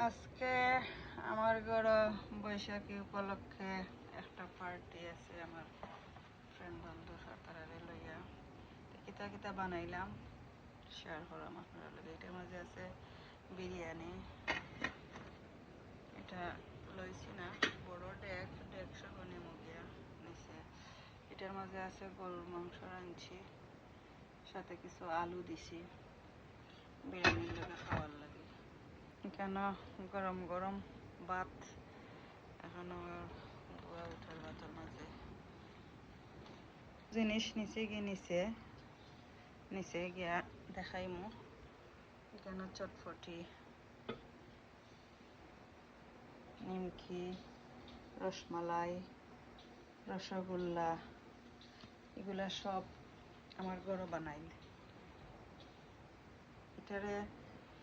আজকে আমার ঘর বৈশাখী উপলক্ষে একটা পার্টি আছে আমার ফ্রেন্ড বন্ধু সাঁতারে লইয়া কিতা কিতা বানাইলাম শেয়ার করলাম আপনার লগে। এটার মাঝে আছে বিরিয়ানি, এটা লইছি না বড় ডেক সহ নিমগিয়া নিচে। এটার মাঝে আছে গরুর মাংস রাঁধছি, সাথে কিছু আলু দিছি বিরিয়ানির লগে খাওয়ার লাগে। এখানে গরম গরম ভাত, এখনো ধোয়া উঠার ভাতের মাঝে জিনিস নিচে গিয়া দেখাইমু। এখানে চটফটি, নিমকি, রসমালাই, রসগোল্লা, এগুলা সব আমার ঘরে বানাইল। এটারে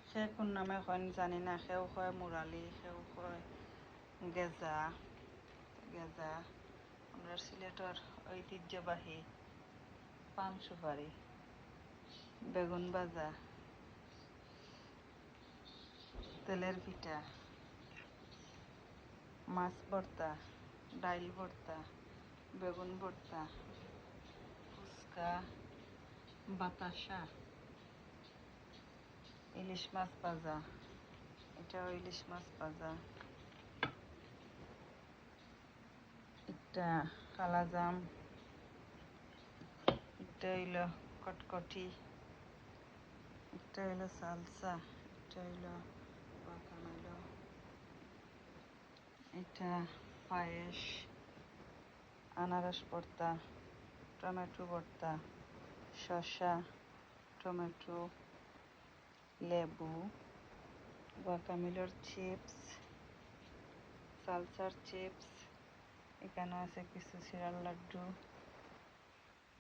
সে কোন নামে কয় জানি না, সেও কয় মুরালি, সেও কয় গেজা। আমরা সিলেটের ঐতিহ্যবাহী পান সুপারি, বেগুন ভাজা, তেলের পিঠা, মাছ ভর্তা, ডাইল ভর্তা, বেগুন ভর্তা, ফুচকা, বাতাসা, ইলিশ মাছ ভাজা, এটাও ইলিশ মাছ ভাজা, একটা কালাজাম, একটা হইলো কটকটি, একটা হইলো সালসা, একটা হইলো বাকামেলো, এটা পায়েস, আনারস ভর্তা, টমেটো ভর্তা, শসা, টমেটো, লেবু, বাকামেলোর চিপস, সালসার চিপস, এখানে আছে কিছু সিরাল লাড্ডু,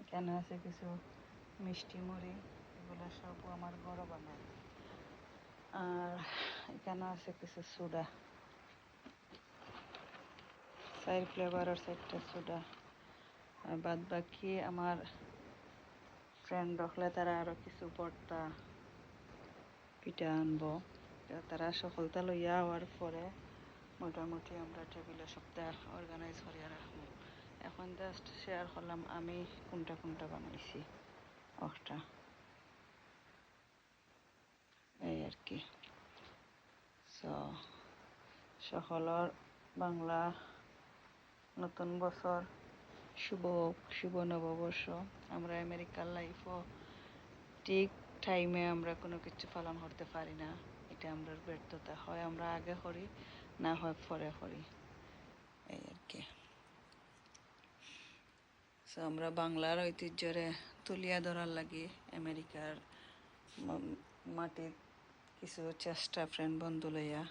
এখানে আছে কিছু মিষ্টি মুড়ি, এগুলো সব আমার ঘরে বানাই। আর এখানে আছে কিছু সোডা, 4 ফ্লেভারের 4টা সোডা। আর বাদ বাকি আমার ফ্রেন্ড রাখলে তারা আরও কিছু ভর্তা পিঠা আনবো, তারা সকলটা লইয়া হওয়ার পরে মোটামুটি আমরা টেবিলে সপ্তাহ অর্গানাইজ করিয়া রাখবো। এখন জাস্ট শেয়ার করলাম আমি কোনটা বানাইছি একটা, এই আর কি। সো সকলের বাংলা নতুন বছর শুভ নববর্ষ। আমরা আমেরিকার লাইফও ঠিক টাইমে আমরা কোনো কিছু পালন করতে পারি না, এটা আমরা ব্যর্থতা। হয় আমরা আগে করি, না হয় পরে করি, এই আর কি। সো আমরা বাংলার ঐতিহ্যরে তুলিয়া ধরার লাগি আমেরিকার মাটির কিছু চেষ্টা ফ্রেন্ড বন্ধু লইয়া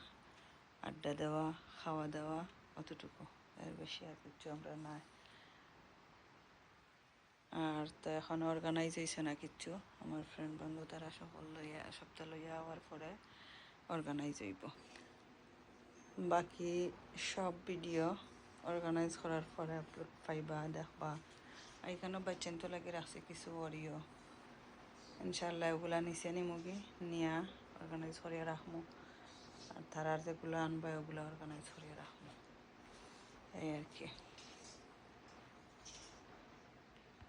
আড্ডা দেওয়া, খাওয়া দাওয়া, অতটুকু, এর বেশি আর কিছু আমরা নাই। আর তো এখন অর্গানাইজ হয়েছে না কিচ্ছু, আমার ফ্রেন্ড বন্ধু তারা সকল লইয়া সপ্তাহ লইয়া হওয়ার পরে অর্গানাইজ হইব। বাকি সব ভিডিও অর্গানাইজ করার পরে আপলোড পাইবা, দেখবা। এখানেও বাচ্চান তো লাগে রাখছে কিছু অরিও, ইনশাল্লাহ ওগুলা নিচে নিমুগি নিয়া অর্গানাইজ করিয়া রাখমু। আর তারার যেগুলো আনবা ওগুলো অর্গানাইজ করিয়া রাখমু, এই আর কি।